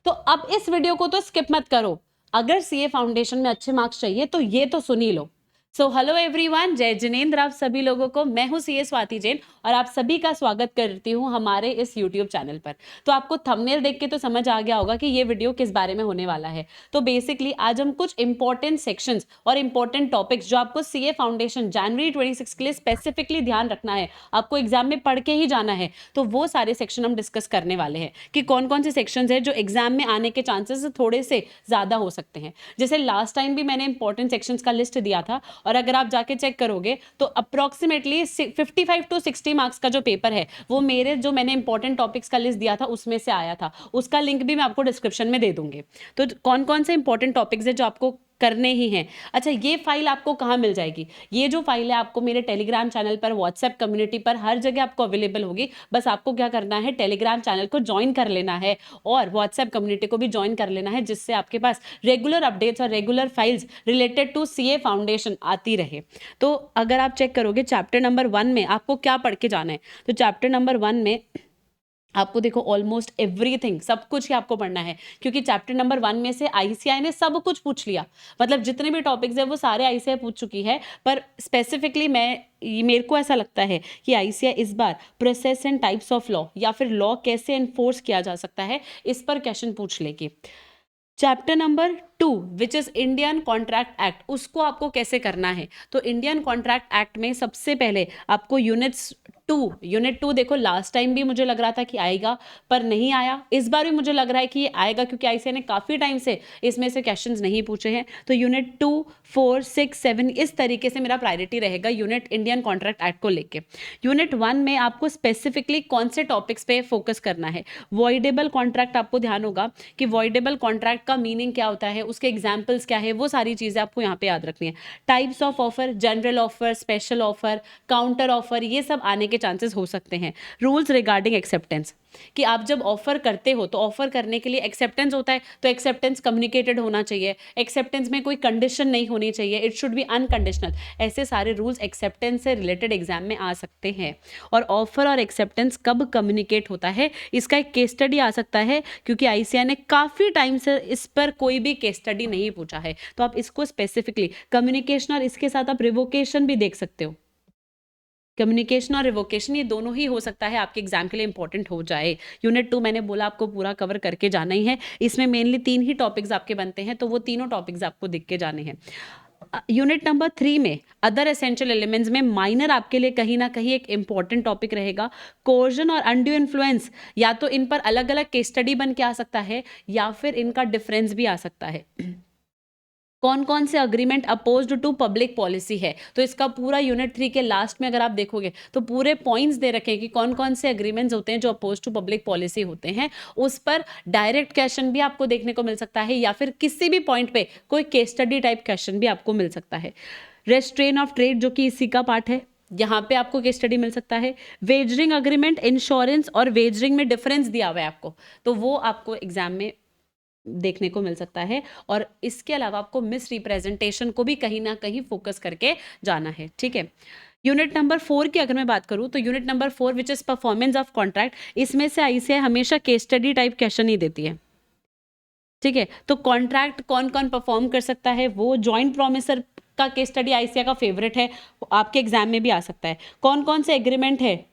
तो अब इस वीडियो को तो स्किप मत करो, अगर सीए फाउंडेशन में अच्छे मार्क्स चाहिए तो ये तो सुन ही लो। सो हेलो एवरीवन, जय जिनेंद्र आप सभी लोगों को। मैं हूं सीए स्वाति जैन और आप सभी का स्वागत करती हूं हमारे इस यूट्यूब चैनल पर। तो आपको थंबनेल देख के तो समझ आ गया होगा कि ये वीडियो किस बारे में होने वाला है। तो बेसिकली आज हम कुछ इंपॉर्टेंट सेक्शंस और इंपॉर्टेंट टॉपिक्स जो आपको सीए फाउंडेशन जनवरी 26 के लिए स्पेसिफिकली ध्यान रखना है, आपको एग्जाम में पढ़ के ही जाना है, तो वो सारे सेक्शन हम डिस्कस करने वाले हैं कि कौन कौन से सेक्शंस है जो एग्जाम में आने के चांसेस थोड़े से ज्यादा हो सकते हैं। जैसे लास्ट टाइम भी मैंने इंपॉर्टेंट सेक्शंस का लिस्ट दिया था और अगर आप जाके चेक करोगे तो अप्रोक्सीमेटली 55 to 60 मार्क्स का जो पेपर है वो मेरे जो मैंने इंपॉर्टेंट टॉपिक्स का लिस्ट दिया था उसमें से आया था। उसका लिंक भी मैं आपको डिस्क्रिप्शन में दे दूंगी। तो कौन कौन से इंपॉर्टेंट टॉपिक्स है जो आपको करने ही हैं। अच्छा, ये फाइल आपको कहाँ मिल जाएगी? ये जो फाइल है आपको मेरे टेलीग्राम चैनल पर, व्हाट्सएप कम्युनिटी पर, हर जगह आपको अवेलेबल होगी। बस आपको क्या करना है, टेलीग्राम चैनल को ज्वाइन कर लेना है और व्हाट्सएप कम्युनिटी को भी ज्वाइन कर लेना है, जिससे आपके पास रेगुलर अपडेट्स और regular files related to CA foundation आती रहे। तो अगर आप चेक करोगे चैप्टर नंबर 1 में आपको क्या पढ़ के जाना है, तो चैप्टर नंबर 1 में आपको देखो ऑलमोस्ट एवरीथिंग, सब कुछ ही आपको पढ़ना है, क्योंकि चैप्टर नंबर 1 में से आईसीआई ने सब कुछ पूछ लिया। मतलब जितने भी टॉपिक्स है वो सारे आईसीआई पूछ चुकी है, पर स्पेसिफिकली मेरे को ऐसा लगता है कि आईसीआई इस बार process and types of law या फिर लॉ कैसे एनफोर्स किया जा सकता है इस पर क्वेश्चन पूछ लेगी। Chapter number 2 which is Indian contract act, उसको आपको कैसे करना है। तो इंडियन कॉन्ट्रैक्ट एक्ट में सबसे पहले आपको यूनिट 2 देखो, लास्ट टाइम भी मुझे लग रहा था कि आएगा पर नहीं आया, इस बार भी मुझे लग रहा है कि ये आएगा क्योंकि आईसीआई ने काफी टाइम से इसमें से क्वेश्चंस नहीं पूछे हैं। तो यूनिट 2, 4, 6, 7 इस तरीके से मेरा प्रायोरिटी रहेगा यूनिट इंडियन कॉन्ट्रैक्ट एक्ट को लेके। यूनिट 1 में आपको स्पेसिफिकली कौन से टॉपिक्स पे फोकस करना है। वॉइडेबल कॉन्ट्रैक्ट, आपको ध्यान होगा कि वॉइडेबल कॉन्ट्रैक्ट का मीनिंग क्या होता है, उसके एग्जाम्पल्स क्या है, वो सारी चीजें आपको यहाँ पे याद रखनी है। Types of offer, general offer, special offer, counter offer, ये सब आने के चांसेस हो सकते हैं। रूल्स रिगार्डिंग एक्सेप्टेंस, कि आप जब ऑफर करते हो तो ऑफर करने के लिए एक्सेप्टेंस होता है, तो एक्सेप्टेंस कम्युनिकेटेड होना चाहिए, एक्सेप्टेंस में कोई कंडीशन नहीं होनी चाहिए, इट शुड बी अनकंडीशनल। ऐसे सारे रूल्स एक्सेप्टेंस से रिलेटेड एग्जाम में आ सकते हैं। और ऑफर और एक्सेप्टेंस कब कम्युनिकेट होता है, इसका एक केस स्टडी आ सकता है, क्योंकि आईसीआई ने काफी टाइम से इस पर कोई भी केस स्टडी नहीं पूछा है, तो आप इसको स्पेसिफिकली कम्युनिकेशन और इसके साथ आप रिवोकेशन भी देख सकते हो। कम्युनिकेशन और रिवोकेशन ये दोनों ही हो सकता है आपके एग्जाम के लिए इंपॉर्टेंट हो जाए। यूनिट 2 मैंने बोला आपको पूरा कवर करके जाना ही है, इसमें मेनली 3 ही टॉपिक्स आपके बनते हैं, तो वो तीनों टॉपिक्स आपको दिख के जाने हैं। यूनिट नंबर 3 में अदर एसेंशियल एलिमेंट्स में माइनर आपके लिए कहीं ना कहीं एक इंपॉर्टेंट टॉपिक रहेगा, कोर्जन और अनड्यू इन्फ्लुएंस। या तो इन पर अलग अलग केस स्टडी बन के आ सकता है या फिर इनका डिफरेंस भी आ सकता है। कौन कौन से agreement opposed to public policy है, तो इसका पूरा यूनिट 3 के लास्ट में अगर आप देखोगे तो पूरे पॉइंट्स दे रखे हैं कि कौन कौन से अग्रीमेंट्स होते हैं जो अपोज टू पब्लिक पॉलिसी होते हैं। उस पर डायरेक्ट क्वेश्चन भी आपको देखने को मिल सकता है या फिर किसी भी पॉइंट पे कोई केस स्टडी टाइप क्वेश्चन भी आपको मिल सकता है। रेस्ट्रेन ऑफ ट्रेड, जो कि इसी का पार्ट है, यहाँ पे आपको केस स्टडी मिल सकता है। वेजरिंग अग्रीमेंट, इंश्योरेंस और वेजरिंग में डिफरेंस दिया हुआ है आपको, तो वो आपको एग्जाम में देखने को मिल सकता है। और इसके अलावा आपको मिस रिप्रेजेंटेशन को भी कहीं ना कहीं फोकस करके जाना है, ठीक है। यूनिट नंबर 4 की अगर मैं बात करूं तो unit number 4 which is performance of contract, इसमें से आईसीआई हमेशा केस स्टडी टाइप क्वेश्चन ही देती है, ठीक है। तो कॉन्ट्रैक्ट कौन कौन परफॉर्म कर सकता है, वो जॉइंट प्रोमिसर का केस स्टडी आईसीआई का फेवरेट है, आपके एग्जाम में भी आ सकता है। कौन कौन से एग्रीमेंट है,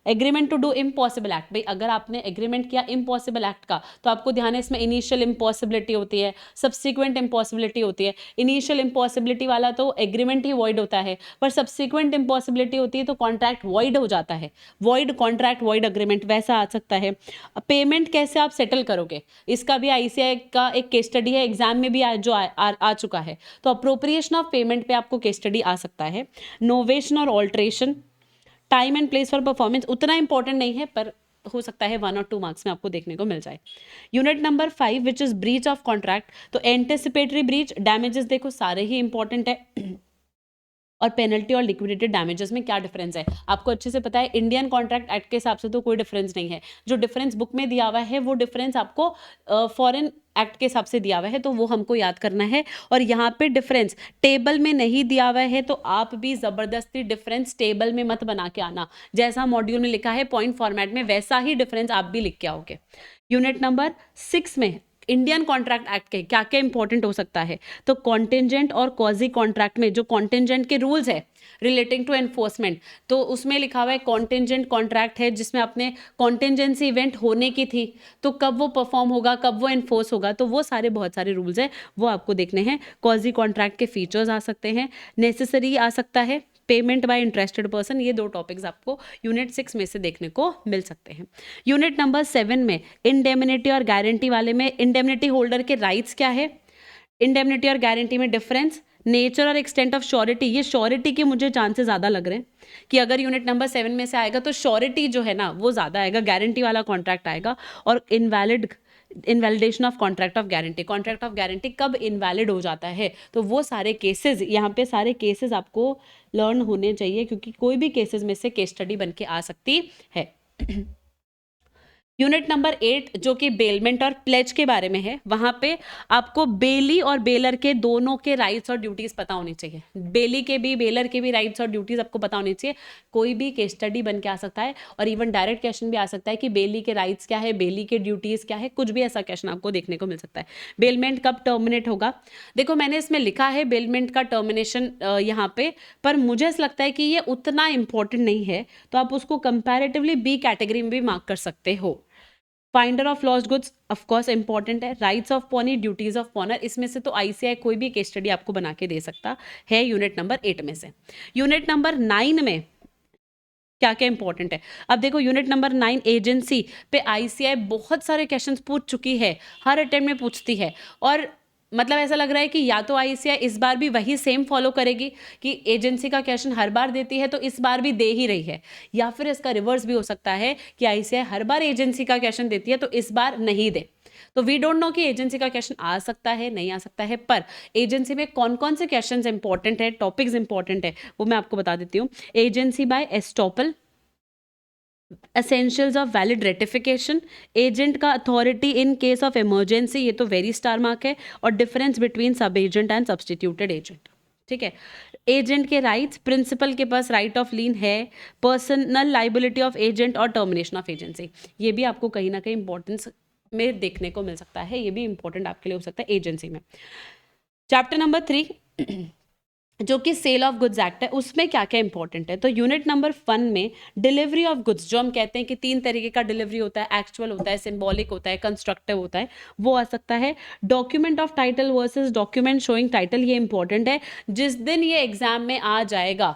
agreement to do impossible act, भाई अगर आपने एग्रीमेंट किया इम्पॉसिबल एक्ट का तो आपको ध्यान है इसमें इनिशियल इम्पॉसिबिलिटी होती है, सब्सिक्वेंट इम्पॉसिबिलिटी होती है। इनिशियल इम्पॉसिबिलिटी वाला तो एग्रीमेंट ही वॉइड होता है, पर सब्सिक्वेंट इम्पॉसिबिलिटी होती है तो कॉन्ट्रैक्ट वॉइड हो जाता है, वॉइड कॉन्ट्रैक्ट वॉइड एग्रीमेंट वैसा आ सकता है। पेमेंट कैसे आप सेटल करोगे, इसका भी आईसीआई का एक केस स्टडी है, एग्जाम में भी आ चुका है, तो अप्रोप्रिएशन ऑफ पेमेंट पे आपको केस स्टडी आ सकता है। नोवेशन और alteration, time and place for performance उतना इंपॉर्टेंट नहीं है, पर हो सकता है 1 और 2 मार्क्स में आपको देखने को मिल जाए। Unit number 5 which is breach of contract, तो एंटिसिपेटरी ब्रीच, डैमेजेस देखो सारे ही इंपॉर्टेंट है। और पेनल्टी और लिक्विडेटेड डैमेजेस में क्या डिफरेंस है आपको अच्छे से पता है। इंडियन कॉन्ट्रैक्ट एक्ट के हिसाब से तो कोई डिफरेंस नहीं है, जो डिफरेंस बुक में दिया हुआ है वो डिफरेंस आपको फॉरेन एक्ट के हिसाब से दिया हुआ है, तो वो हमको याद करना है। और यहाँ पे डिफरेंस टेबल में नहीं दिया हुआ है, तो आप भी जबरदस्ती डिफरेंस टेबल में मत बना के आना, जैसा मॉड्यूल में लिखा है पॉइंट फॉर्मेट में वैसा ही डिफरेंस आप भी लिख के आओगे। यूनिट नंबर 6 में इंडियन कॉन्ट्रैक्ट एक्ट के क्या क्या इंपॉर्टेंट हो सकता है, तो कॉन्टिजेंट और क्वाजी कॉन्ट्रैक्ट में जो कॉन्टिजेंट के रूल्स है रिलेटिंग टू एनफोर्समेंट, तो उसमें लिखा हुआ है कॉन्टिजेंट कॉन्ट्रैक्ट है जिसमें अपने कॉन्टिजेंसी इवेंट होने की थी, तो कब वो परफॉर्म होगा, कब वो एनफोर्स होगा, तो वो सारे बहुत सारे रूल्स हैं, वो आपको देखने हैं। क्वाजी कॉन्ट्रैक्ट के फीचर्स आ सकते हैं, नेसेसरी आ सकता है, पेमेंट बाय इंटरेस्टेड पर्सन, ये 2 टॉपिक्स आपको यूनिट 6 में से देखने को मिल सकते हैं। यूनिट नंबर 7 में इंडेमनिटी और गारंटी वाले में इंडेमनिटी होल्डर के राइट्स क्या है, इंडेमनिटी और गारंटी में डिफरेंस, नेचर और एक्सटेंट ऑफ श्योरिटी, ये श्योरिटी के मुझे चांसेस ज़्यादा लग रहे हैं कि अगर यूनिट नंबर 7 में से आएगा तो श्योरिटी जो है ना वो ज़्यादा आएगा, गारंटी वाला कॉन्ट्रैक्ट आएगा। और invalidation of contract of guarantee, contract of guarantee कब इनवैलिड हो जाता है, तो वो सारे केसेस, यहाँ पे सारे केसेस आपको लर्न होने चाहिए क्योंकि कोई भी केसेस में से केस स्टडी बन के आ सकती है। यूनिट नंबर 8 जो कि बेलमेंट और प्लेज के बारे में है, वहां पे आपको बेली और बेलर के दोनों के राइट्स और ड्यूटीज पता होनी चाहिए, बेली के भी बेलर के भी राइट्स और ड्यूटीज आपको पता होनी चाहिए। कोई भी केस स्टडी बन के आ सकता है और इवन डायरेक्ट क्वेश्चन भी आ सकता है कि बेली के राइट्स क्या है, बेली के ड्यूटीज क्या है, कुछ भी ऐसा क्वेश्चन आपको देखने को मिल सकता है। बेलमेंट कब टर्मिनेट होगा, देखो मैंने इसमें लिखा है बेलमेंट का टर्मिनेशन यहाँ पे, पर मुझे ऐसा लगता है कि ये उतना इंपॉर्टेंट नहीं है, तो आप उसको कंपैरेटिवली बी कैटेगरी में भी मार्क कर सकते हो। Finder of lost goods of course important है, rights of pawnee, duties of pawnor, इसमें से तो आईसीआई कोई भी केस स्टडी आपको बना के दे सकता है यूनिट नंबर 8 में से। यूनिट नंबर 9 में क्या क्या इंपॉर्टेंट है, अब देखो यूनिट नंबर 9 एजेंसी पे आईसीआई बहुत सारे क्वेश्चंस पूछ चुकी है, हर अटेम्प्ट में पूछती है, और मतलब ऐसा लग रहा है कि या तो आईसीआई इस बार भी वही सेम फॉलो करेगी कि एजेंसी का क्वेश्चन हर बार देती है तो इस बार भी दे ही रही है, या फिर इसका रिवर्स भी हो सकता है कि आईसीआई हर बार एजेंसी का क्वेश्चन देती है तो इस बार नहीं दे। तो वी डोंट नो कि एजेंसी का क्वेश्चन आ सकता है नहीं आ सकता है, पर एजेंसी में कौन कौन से क्वेश्चंस इंपॉर्टेंट है, टॉपिक्स इंपॉर्टेंट है, वो मैं आपको बता देती हूँ। Agency by estoppel, essentials of valid ratification, agent का authority in case of emergency, ये तो वेरी स्टार मार्क है, और difference between sub agent and substituted agent. ठीक है, एजेंट के राइट्स, प्रिंसिपल के पास राइट ऑफ लीन है, पर्सनल लाइबिलिटी ऑफ एजेंट और टर्मिनेशन ऑफ एजेंसी, ये भी आपको कहीं ना कहीं इंपॉर्टेंस में देखने को मिल सकता है, ये भी इंपॉर्टेंट आपके लिए हो सकता है एजेंसी में। चैप्टर नंबर 3 जो कि सेल ऑफ गुड्स एक्ट है, उसमें क्या क्या इंपॉर्टेंट है, तो यूनिट नंबर 1 में डिलीवरी ऑफ गुड्स, जो हम कहते हैं कि 3 तरीके का डिलीवरी होता है, एक्चुअल होता है, सिंबॉलिक होता है, कंस्ट्रक्टिव होता है, वो आ सकता है। Document of title versus document showing title, ये इंपॉर्टेंट है, जिस दिन ये एग्जाम में आ जाएगा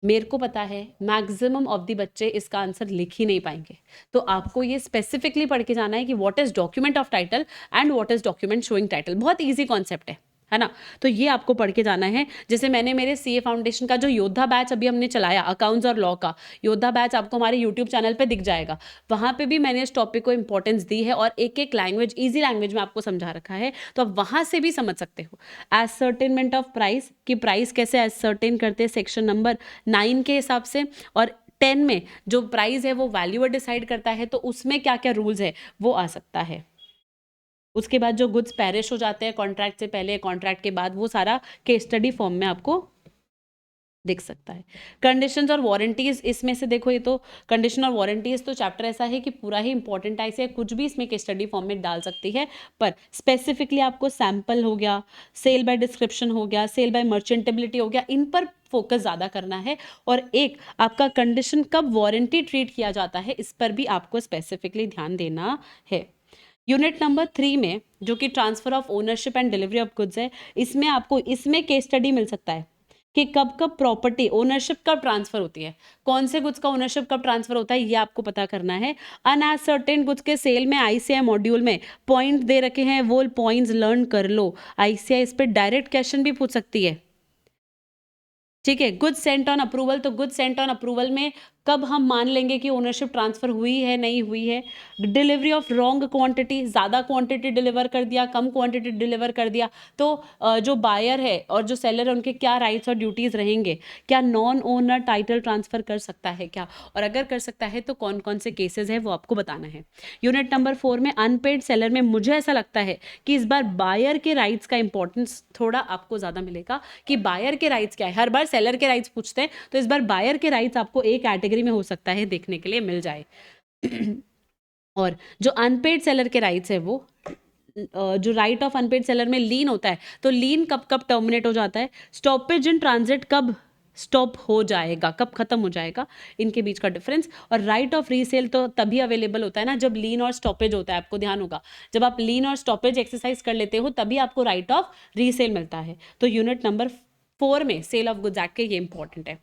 मेरे को पता है मैक्सिमम ऑफ द बच्चे इसका आंसर लिख ही नहीं पाएंगे, तो आपको ये स्पेसिफिकली पढ़ के जाना है कि what is document of title and what is document showing title, बहुत इजी कॉन्सेप्ट है ना, तो ये आपको पढ़ के जाना है। जैसे मैंने मेरे सीए फाउंडेशन का जो योद्धा बैच अभी हमने चलाया अकाउंट्स और लॉ का योद्धा बैच, आपको हमारे यूट्यूब चैनल पे दिख जाएगा, वहां पे भी मैंने इस टॉपिक को इंपॉर्टेंस दी है और एक एक लैंग्वेज ईजी लैंग्वेज में आपको समझा रखा है, तो आप वहां से भी समझ सकते हो। एसर्टेनमेंट ऑफ प्राइस, कि प्राइस कैसे एसर्टेन करते हैं सेक्शन नंबर 9 के हिसाब से, और 10 में जो प्राइस है वो वैल्यू डिसाइड करता है, तो उसमें क्या क्या रूल्स है वो आ सकता है। उसके बाद जो गुड्स पेरिश हो जाते हैं कॉन्ट्रैक्ट से पहले, कॉन्ट्रैक्ट के बाद, वो सारा केस स्टडी फॉर्म में आपको दिख सकता है। कंडीशंस और वारंटीज, इसमें से देखो ये तो कंडीशन और वारंटीज तो चैप्टर ऐसा है कि पूरा ही इंपॉर्टेंट है, इसे कुछ भी इसमें केस स्टडी फॉर्म में डाल सकती है, पर स्पेसिफिकली आपको सैंपल हो गया, सेल बाय डिस्क्रिप्शन हो गया, सेल बाय मर्चेंटेबिलिटी हो गया, इन पर फोकस ज़्यादा करना है, और एक आपका कंडीशन कब वारंटी ट्रीट किया जाता है इस पर भी आपको स्पेसिफिकली ध्यान देना है। यूनिट नंबर 3 में जो कि transfer of ownership and delivery of goods है, इसमें आपको इसमें केस स्टडी मिल सकता है कि कब कब प्रॉपर्टी ओनरशिप कब ट्रांसफर होती है, कौन से गुड्स का ओनरशिप कब ट्रांसफर होता है, ये आपको पता करना है। अनसर्टेन गुड्स के सेल में आईसीआई मॉड्यूल में पॉइंट दे रखे हैं, वो पॉइंट्स लर्न कर लो, आईसीआई इस पर डायरेक्ट क्वेश्चन भी पूछ सकती है। ठीक है, गुड्स सेंट ऑन अप्रूवल, तो गुड्स सेंट ऑन अप्रूवल में कब हम मान लेंगे कि ओनरशिप ट्रांसफर हुई है नहीं हुई है। डिलीवरी ऑफ रॉन्ग क्वांटिटी, ज़्यादा क्वांटिटी डिलीवर कर दिया, कम क्वांटिटी डिलीवर कर दिया, तो जो बायर है और जो सेलर है उनके क्या राइट्स और ड्यूटीज़ रहेंगे, क्या नॉन ओनर टाइटल ट्रांसफर कर सकता है क्या, और अगर कर सकता है तो कौन कौन से केसेस है वो आपको बताना है। यूनिट नंबर 4 में अनपेड सेलर में मुझे ऐसा लगता है कि इस बार बायर के राइट्स का इंपॉर्टेंस थोड़ा आपको ज़्यादा मिलेगा कि बायर के राइट्स क्या है, हर बार सेलर के राइट्स पूछते हैं, तो इस बार बायर के राइट्स आपको एक कैटेगरी में हो सकता है देखने के लिए मिल जाए। और जो अनपेड सेलर के राइट्स है वो जो राइट ऑफ अनपेड सेलर में लीन होता है, तो लीन कब कब टर्मिनेट हो जाता है, स्टॉपेज इन ट्रांजिट कब स्टॉप हो जाएगा, कब खत्म हो जाएगा, इनके बीच का डिफरेंस। और राइट ऑफ रीसेल तो तभी अवेलेबल होता है ना जब लीन और स्टॉपेज होता है, आपको ध्यान होगा, जब आप लीन और स्टॉपेज एक्सरसाइज कर लेते हो तभी आपको राइट ऑफ रीसेल मिलता है। तो यूनिट नंबर 4 में सेल ऑफ गुड्स एक्ट के ये इंपॉर्टेंट है।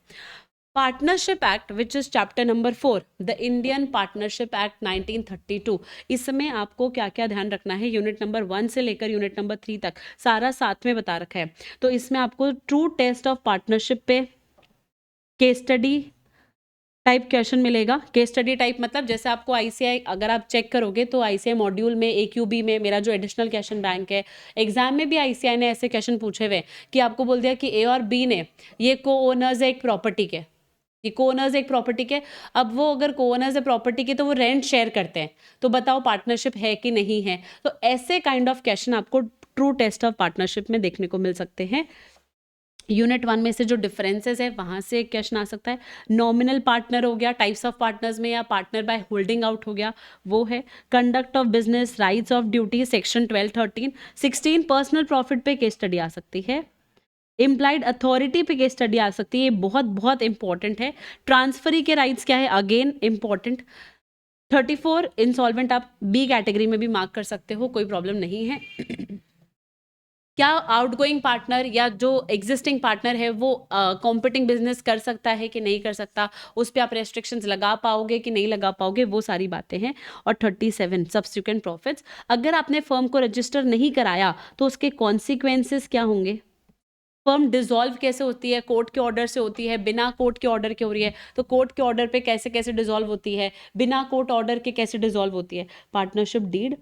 Partnership act which is chapter number 4, the Indian partnership act 1932। इसमें आपको क्या क्या ध्यान रखना है, यूनिट नंबर 1 से लेकर यूनिट नंबर 3 तक सारा साथ में बता रखा है। तो इसमें आपको ट्रू टेस्ट ऑफ पार्टनरशिप पे केस स्टडी टाइप क्वेश्चन मिलेगा। केस स्टडी टाइप मतलब जैसे आपको आईसीआई, अगर आप चेक करोगे तो आईसीआई मॉड्यूल में AQB में मेरा जो एडिशनल क्वेश्चन बैंक है, एग्जाम में भी आईसीआई ने ऐसे क्वेश्चन पूछे हुए कि आपको बोल दिया कि ए और बी ने ये को ओनर्स है एक प्रॉपर्टी के, ये को ओनर्स एक प्रॉपर्टी के, अब वो अगर को ओनर्स है प्रॉपर्टी के तो वो रेंट शेयर करते हैं, तो बताओ पार्टनरशिप है कि नहीं है। तो ऐसे काइंड ऑफ क्वेश्चन आपको ट्रू टेस्ट ऑफ पार्टनरशिप में देखने को मिल सकते हैं। यूनिट 1 में से जो डिफरेंसेस है वहां से एक क्वेश्चन आ सकता है। नॉमिनल पार्टनर हो गया, टाइप्स ऑफ पार्टनर्स में, या पार्टनर बाय होल्डिंग आउट हो गया, वो है। Conduct of business, rights of duty, section 12, 13, 16 personal profit पे केस स्टडी आ सकती है। इम्प्लाइड अथॉरिटी पे केस स्टडी आ सकती है, ये बहुत बहुत इंपॉर्टेंट है। ट्रांसफरी के राइट्स क्या है, अगेन इंपॉर्टेंट। 34 इंसॉल्वेंट आप बी कैटेगरी में भी मार्क कर सकते हो, कोई प्रॉब्लम नहीं है। क्या आउटगोइंग पार्टनर या जो एग्जिस्टिंग पार्टनर है वो कॉम्पिटिंग बिजनेस कर सकता है कि नहीं कर सकता, उस पर आप रेस्ट्रिक्शंस लगा पाओगे कि नहीं लगा पाओगे, वो सारी बातें हैं। और 37 सब्सिक्वेंट प्रॉफिट्स, अगर आपने फर्म को रजिस्टर नहीं कराया तो उसके कॉन्सिक्वेंसेस क्या होंगे, फर्म डिसॉल्व कैसे होती है, कोर्ट के ऑर्डर से होती है, बिना कोर्ट के ऑर्डर के हो रही है, तो कोर्ट के ऑर्डर पे कैसे कैसे डिसॉल्व होती है, बिना कोर्ट ऑर्डर के कैसे डिसॉल्व होती है। Partnership did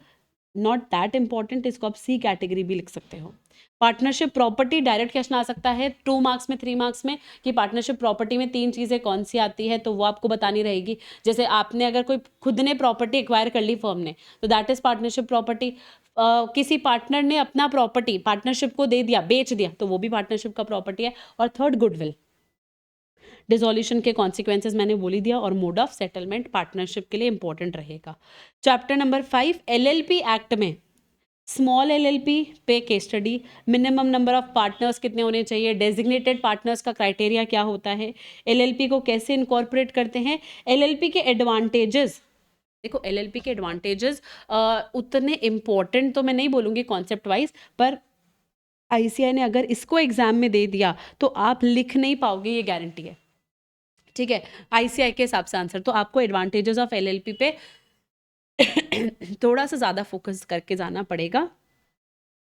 not that important, इसको आप सी कैटेगरी भी लिख सकते हो। पार्टनरशिप प्रॉपर्टी डायरेक्ट क्वेश्चन आ सकता है 2 मार्क्स में, 3 मार्क्स में, कि पार्टनरशिप प्रॉपर्टी में 3 चीज़ें कौन सी आती है, तो वो आपको बतानी रहेगी। जैसे आपने अगर कोई खुद ने प्रॉपर्टी एक्वायर कर ली फर्म ने, तो दैट इज पार्टनरशिप प्रॉपर्टी। किसी पार्टनर ने अपना प्रॉपर्टी पार्टनरशिप को दे दिया, बेच दिया, तो वो भी पार्टनरशिप का प्रॉपर्टी है। और थर्ड गुडविल, डिसोल्यूशन के कॉन्सिक्वेंसेस मैंने बोल ही दिया, और मोड ऑफ सेटलमेंट पार्टनरशिप के लिए इंपॉर्टेंट रहेगा। चैप्टर नंबर 5 LLP एक्ट में स्मॉल LLP पे case study, minimum number of partners कितने होने चाहिए, डेजिग्नेटेड पार्टनर्स का क्राइटेरिया क्या होता है, LLP को कैसे इनकॉर्पोरेट करते हैं, LLP के एडवांटेजेस। देखो LLP के एडवांटेजेस उतने इम्पोर्टेंट तो मैं नहीं बोलूँगी कॉन्सेप्ट वाइज, पर ICAI ने अगर इसको एग्जाम में दे दिया तो आप लिख नहीं पाओगे, ये गारंटी है। ठीक है, ICAI के हिसाब से आंसर, तो आपको एडवांटेजेस ऑफ LLP पे थोड़ा सा ज़्यादा फोकस करके जाना पड़ेगा।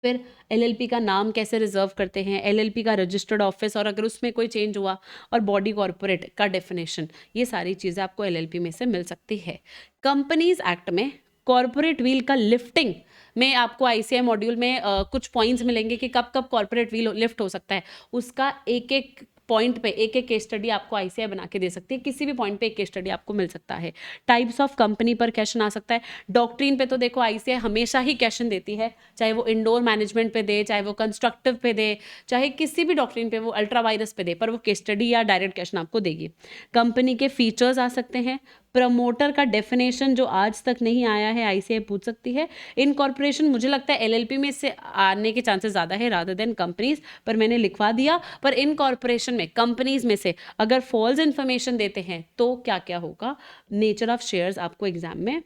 फिर LLP का नाम कैसे रिजर्व करते हैं, LLP का रजिस्टर्ड ऑफिस, और अगर उसमें कोई चेंज हुआ, और बॉडी कॉर्पोरेट का डेफिनेशन, ये सारी चीज़ें आपको LLP में से मिल सकती है। कंपनीज एक्ट में कॉर्पोरेट व्हील का लिफ्टिंग में आपको ICAI मॉड्यूल में कुछ पॉइंट्स मिलेंगे कि कब कब कॉर्पोरेट व्हील लिफ्ट हो सकता है, उसका एक एक पॉइंट पे एक एक केस स्टडी आपको ICAI बना के दे सकती है, किसी भी पॉइंट पे एक केस स्टडी आपको मिल सकता है। टाइप्स ऑफ कंपनी पर क्वेश्चन आ सकता है। डॉक्ट्रिन पे तो देखो ICAI हमेशा ही क्वेश्चन देती है, चाहे वो इंडोर मैनेजमेंट पे दे, चाहे वो कंस्ट्रक्टिव पे दे, चाहे किसी भी डॉक्ट्रिन पे वो अल्ट्रा वायरस पे दे, पर वो केस स्टडी या डायरेक्ट क्वेश्चन आपको देगी। कंपनी के फीचर्स आ सकते हैं। प्रमोटर का डेफिनेशन जो आज तक नहीं आया है, ICAI पूछ सकती है। इनकॉर्पोरेशन मुझे लगता है LLP में से आने के चांसेस ज़्यादा है रादर देन कंपनीज, पर मैंने लिखवा दिया। पर इनकॉर्पोरेशन में कंपनीज में से अगर फॉल्स इन्फॉर्मेशन देते हैं तो क्या क्या होगा, नेचर ऑफ शेयर्स आपको एग्जाम में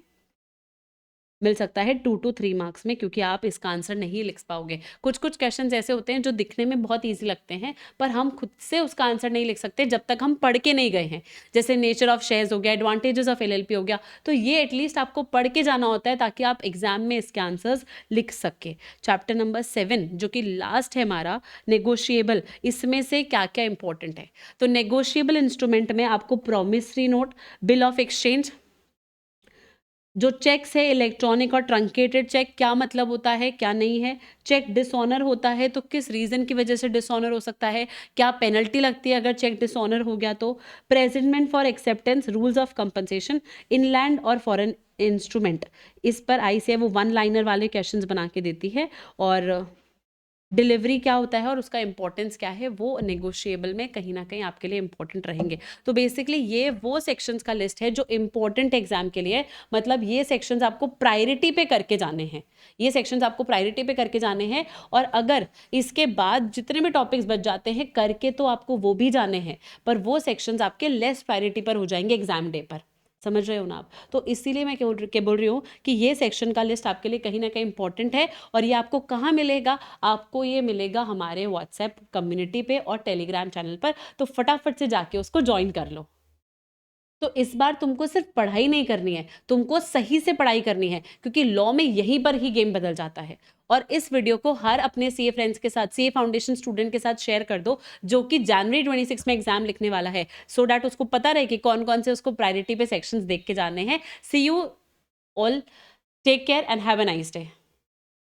मिल सकता है 2 to 3 मार्क्स में, क्योंकि आप इसका आंसर नहीं लिख पाओगे। कुछ कुछ क्वेश्चंस ऐसे होते हैं जो दिखने में बहुत इजी लगते हैं, पर हम खुद से उसका आंसर नहीं लिख सकते जब तक हम पढ़ के नहीं गए हैं। जैसे नेचर ऑफ शेयर्स हो गया, एडवांटेजेस ऑफ LLP हो गया, तो ये एटलीस्ट आपको पढ़ के जाना होता है ताकि आप एग्जाम में इसके आंसर्स लिख सके। चैप्टर नंबर 7 जो कि लास्ट है हमारा, नेगोशिएबल, इसमें से क्या क्या इंपॉर्टेंट है। तो नेगोशिएबल इंस्ट्रूमेंट में आपको promissory note, bill of exchange, जो चेक्स है इलेक्ट्रॉनिक और ट्रंकेटेड चेक, क्या मतलब होता है क्या नहीं है, चेक डिसऑनर होता है तो किस रीजन की वजह से डिसऑनर हो सकता है, क्या पेनल्टी लगती है अगर चेक डिसऑनर हो गया तो, presentment for acceptance, rules of compensation, inland और फॉरेन इंस्ट्रूमेंट, इस पर ICAI वो 1 लाइनर वाले क्वेश्चंस बना के देती है। और डिलीवरी क्या होता है और उसका इंपॉर्टेंस क्या है, वो नेगोशिएबल में कहीं ना कहीं आपके लिए इंपॉर्टेंट रहेंगे। तो बेसिकली ये वो सेक्शंस का लिस्ट है जो इंपॉर्टेंट एग्जाम के लिए, मतलब ये सेक्शंस आपको प्रायोरिटी पे करके जाने हैं, ये सेक्शंस आपको प्रायोरिटी पे करके जाने हैं। और अगर इसके बाद जितने भी टॉपिक्स बच जाते हैं करके तो आपको वो भी जाने हैं, पर वो सेक्शंस आपके लेस प्रायोरिटी पर हो जाएंगे एग्जाम डे पर। समझ रहे हो ना आप? तो इसीलिए मैं क्या बोल रही हूँ कि ये सेक्शन का लिस्ट आपके लिए कहीं ना कहीं इंपॉर्टेंट है। और ये आपको कहाँ मिलेगा? आपको ये मिलेगा हमारे व्हाट्सएप कम्युनिटी पे और टेलीग्राम चैनल पर। तो फटाफट से जाके उसको ज्वाइन कर लो। तो इस बार तुमको सिर्फ पढ़ाई नहीं करनी है, तुमको सही से पढ़ाई करनी है, क्योंकि लॉ में यहीं पर ही गेम बदल जाता है। और इस वीडियो को हर अपने सीए फ्रेंड्स के साथ, सीए फाउंडेशन स्टूडेंट के साथ शेयर कर दो जो कि जनवरी 26 में एग्जाम लिखने वाला है, सो दैट उसको पता रहे कि कौन कौन से उसको प्रायोरिटी पे सेक्शंस देख के जाने हैं। See you all, take care and have a nice day.